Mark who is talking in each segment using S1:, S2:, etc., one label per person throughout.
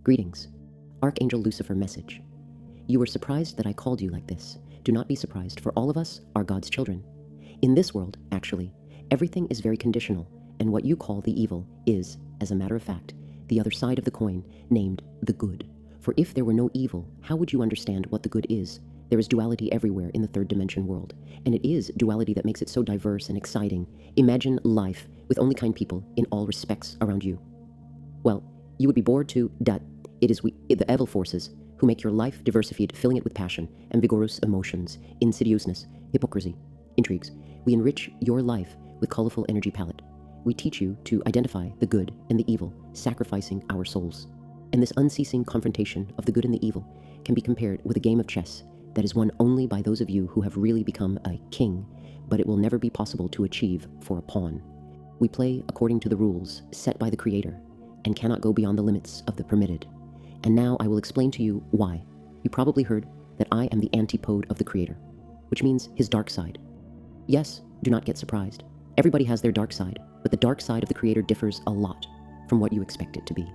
S1: Greetings. Archangel Lucifer message. You were surprised that I called you like this. Do not be surprised, for all of us are God's children. In this world, actually, everything is very conditional, and what you call the evil is, as a matter of fact, the other side of the coin, named the good. For if there were no evil, how would you understand what the good is? There is duality everywhere in the third dimension world, and it is duality that makes it so diverse and exciting. Imagine life with only kind people in all respects around you. Well, you would be bored to death. It is the evil forces, who make your life diversified, filling it with passion and vigorous emotions, insidiousness, hypocrisy, intrigues. We enrich your life with colorful energy palette. We teach you to identify the good and the evil, sacrificing our souls. And this unceasing confrontation of the good and the evil can be compared with a game of chess that is won only by those of you who have really become a king, but it will never be possible to achieve for a pawn. We play according to the rules set by the Creator and cannot go beyond the limits of the permitted. And now I will explain to you why. You probably heard that I am the antipode of the Creator, which means his dark side. Yes, do not get surprised. Everybody has their dark side, but the dark side of the Creator differs a lot from what you expect it to be.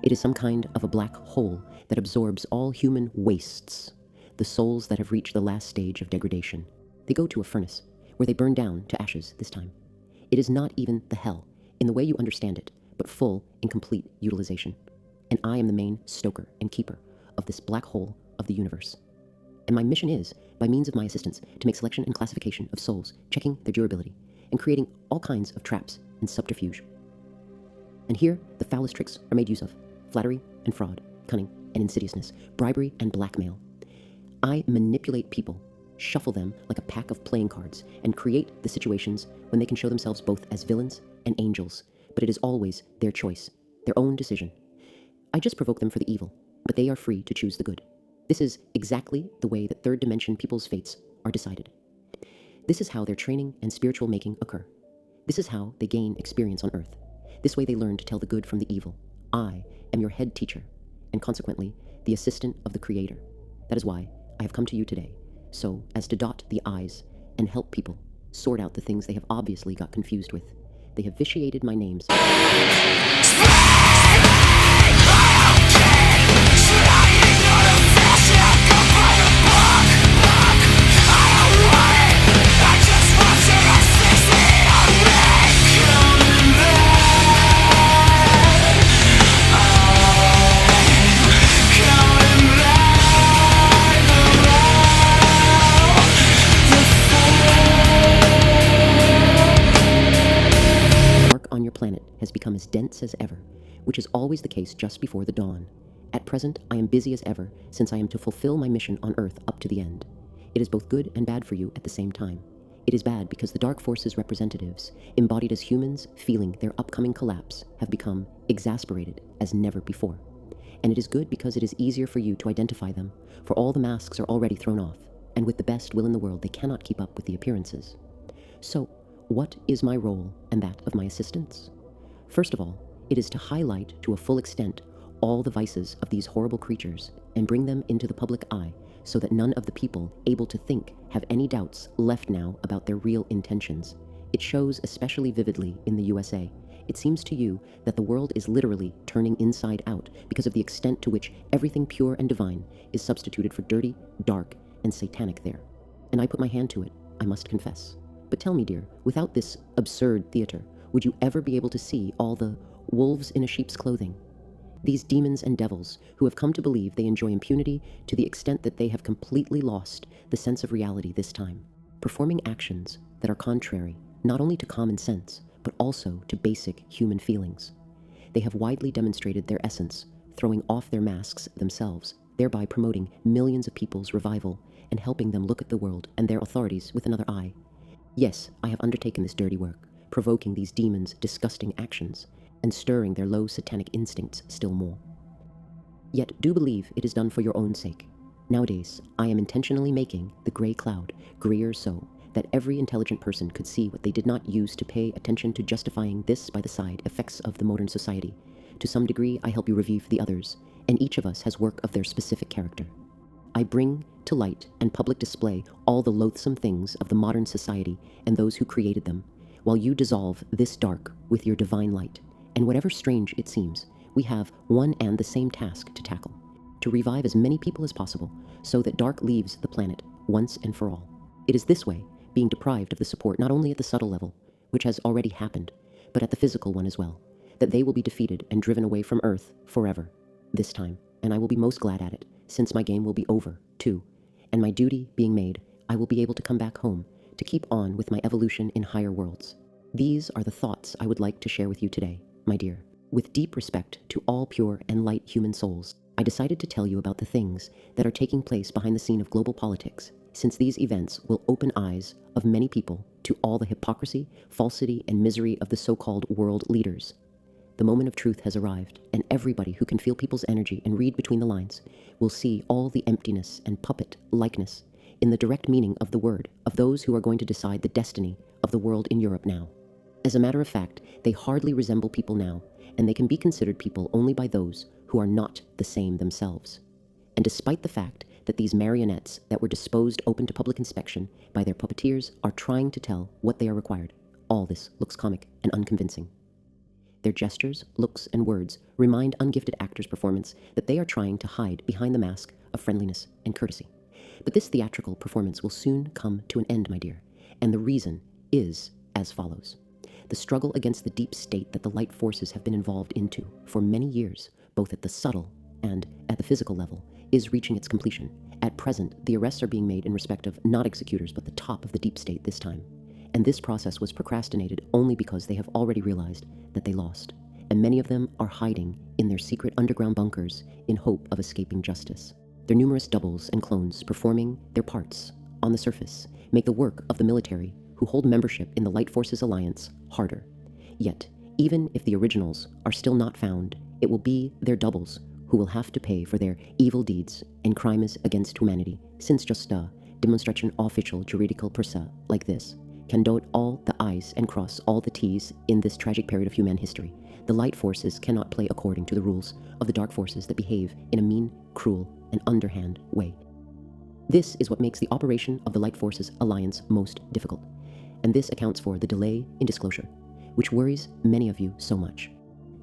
S1: It is some kind of a black hole that absorbs all human wastes, the souls that have reached the last stage of degradation. They go to a furnace, where they burn down to ashes this time. It is not even the hell, in the way you understand it, but full and complete utilization. And I am the main stoker and keeper of this black hole of the universe. And my mission is, by means of my assistance, to make selection and classification of souls, checking their durability, and creating all kinds of traps and subterfuge. And here, the foulest tricks are made use of: flattery and fraud, cunning and insidiousness, bribery and blackmail. I manipulate people, shuffle them like a pack of playing cards, and create the situations when they can show themselves both as villains and angels, but it is always their choice, their own decision. I just provoke them for the evil, but they are free to choose the good. This is exactly the way that third dimension people's fates are decided. This is how their training and spiritual making occur. This is how they gain experience on earth. This way they learn to tell the good from the evil. I am your head teacher, and consequently, the assistant of the Creator. That is why I have come to you today, so as to dot the I's and help people sort out the things they have obviously got confused with. They have vitiated my names. On your planet has become as dense as ever, which is always the case just before the dawn. At present, I am busy as ever, since I am to fulfill my mission on Earth up to the end. It is both good and bad for you at the same time. It is bad because the dark forces representatives, embodied as humans feeling their upcoming collapse, have become exasperated as never before. And it is good because it is easier for you to identify them, for all the masks are already thrown off, and with the best will in the world they cannot keep up with the appearances. So, what is my role and that of my assistants? First of all, it is to highlight to a full extent all the vices of these horrible creatures and bring them into the public eye so that none of the people able to think have any doubts left now about their real intentions. It shows especially vividly in the USA. It seems to you that the world is literally turning inside out because of the extent to which everything pure and divine is substituted for dirty, dark, and satanic there. And I put my hand to it, I must confess. But tell me, dear, without this absurd theater, would you ever be able to see all the wolves in a sheep's clothing? These demons and devils who have come to believe they enjoy impunity to the extent that they have completely lost the sense of reality this time, performing actions that are contrary not only to common sense, but also to basic human feelings. They have widely demonstrated their essence, throwing off their masks themselves, thereby promoting millions of people's revival and helping them look at the world and their authorities with another eye. Yes, I have undertaken this dirty work, provoking these demons' disgusting actions, and stirring their low satanic instincts still more. Yet do believe it is done for your own sake. Nowadays, I am intentionally making the gray cloud grayer so that every intelligent person could see what they did not use to pay attention to, justifying this by the side effects of the modern society. To some degree, I help you review the others, and each of us has work of their specific character. I bring to light and public display all the loathsome things of the modern society and those who created them, while you dissolve this dark with your divine light. And whatever strange it seems, we have one and the same task to tackle: to revive as many people as possible so that dark leaves the planet once and for all. It is this way, being deprived of the support not only at the subtle level, which has already happened, but at the physical one as well, that they will be defeated and driven away from Earth forever, this time, and I will be most glad at it, since my game will be over, too, and my duty being made, I will be able to come back home to keep on with my evolution in higher worlds. These are the thoughts I would like to share with you today, my dear. With deep respect to all pure and light human souls, I decided to tell you about the things that are taking place behind the scene of global politics, since these events will open eyes of many people to all the hypocrisy, falsity, and misery of the so-called world leaders. The moment of truth has arrived, and everybody who can feel people's energy and read between the lines will see all the emptiness and puppet likeness in the direct meaning of the word of those who are going to decide the destiny of the world in Europe now. As a matter of fact, they hardly resemble people now, and they can be considered people only by those who are not the same themselves. And despite the fact that these marionettes that were disposed open to public inspection by their puppeteers are trying to tell what they are required, all this looks comic and unconvincing. Their gestures, looks, and words remind ungifted actors' performance that they are trying to hide behind the mask of friendliness and courtesy. But this theatrical performance will soon come to an end, my dear, and the reason is as follows. The struggle against the deep state that the light forces have been involved into for many years, both at the subtle and at the physical level, is reaching its completion. At present, the arrests are being made in respect of not executors, but the top of the deep state this time. And this process was procrastinated only because they have already realized that they lost, and many of them are hiding in their secret underground bunkers in hope of escaping justice. Their numerous doubles and clones performing their parts on the surface make the work of the military who hold membership in the Light Forces Alliance harder. Yet, even if the originals are still not found, it will be their doubles who will have to pay for their evil deeds and crimes against humanity, since just a demonstration official juridical persa like this can dot all the I's and cross all the T's in this tragic period of human history. The light forces cannot play according to the rules of the dark forces that behave in a mean, cruel, and underhand way. This is what makes the operation of the Light Forces Alliance most difficult, and this accounts for the delay in disclosure, which worries many of you so much.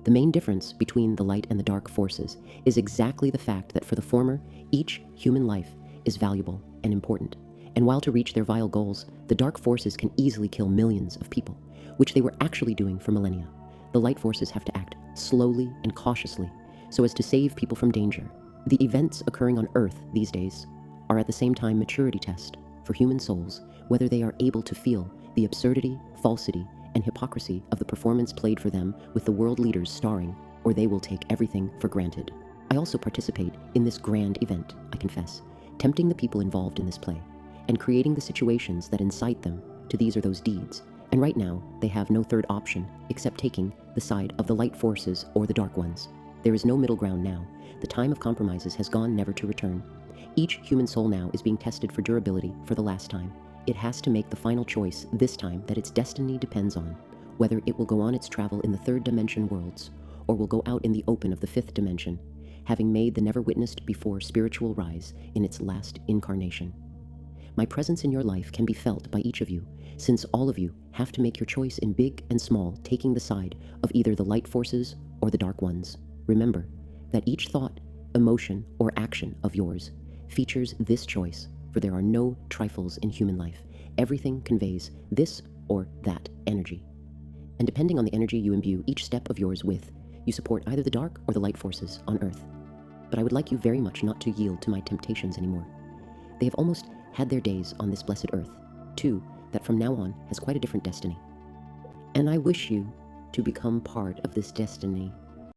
S1: The main difference between the light and the dark forces is exactly the fact that for the former, each human life is valuable and important. And while to reach their vile goals, the dark forces can easily kill millions of people, which they were actually doing for millennia. The light forces have to act slowly and cautiously so as to save people from danger. The events occurring on Earth these days are at the same time maturity test for human souls, whether they are able to feel the absurdity, falsity, and hypocrisy of the performance played for them with the world leaders starring, or they will take everything for granted. I also participate in this grand event, I confess, tempting the people involved in this play, and creating the situations that incite them to these or those deeds. And right now, they have no third option except taking the side of the light forces or the dark ones. There is no middle ground now. The time of compromises has gone never to return. Each human soul now is being tested for durability for the last time. It has to make the final choice this time that its destiny depends on, whether it will go on its travel in the third dimension worlds, or will go out in the open of the fifth dimension, having made the never-witnessed before spiritual rise in its last incarnation. My presence in your life can be felt by each of you, since all of you have to make your choice in big and small, taking the side of either the light forces or the dark ones. Remember that each thought, emotion, or action of yours features this choice, for there are no trifles in human life. Everything conveys this or that energy. And depending on the energy you imbue each step of yours with, you support either the dark or the light forces on Earth. But I would like you very much not to yield to my temptations anymore. They have almost had their days on this blessed Earth, too, that from now on has quite a different destiny. And I wish you to become part of this destiny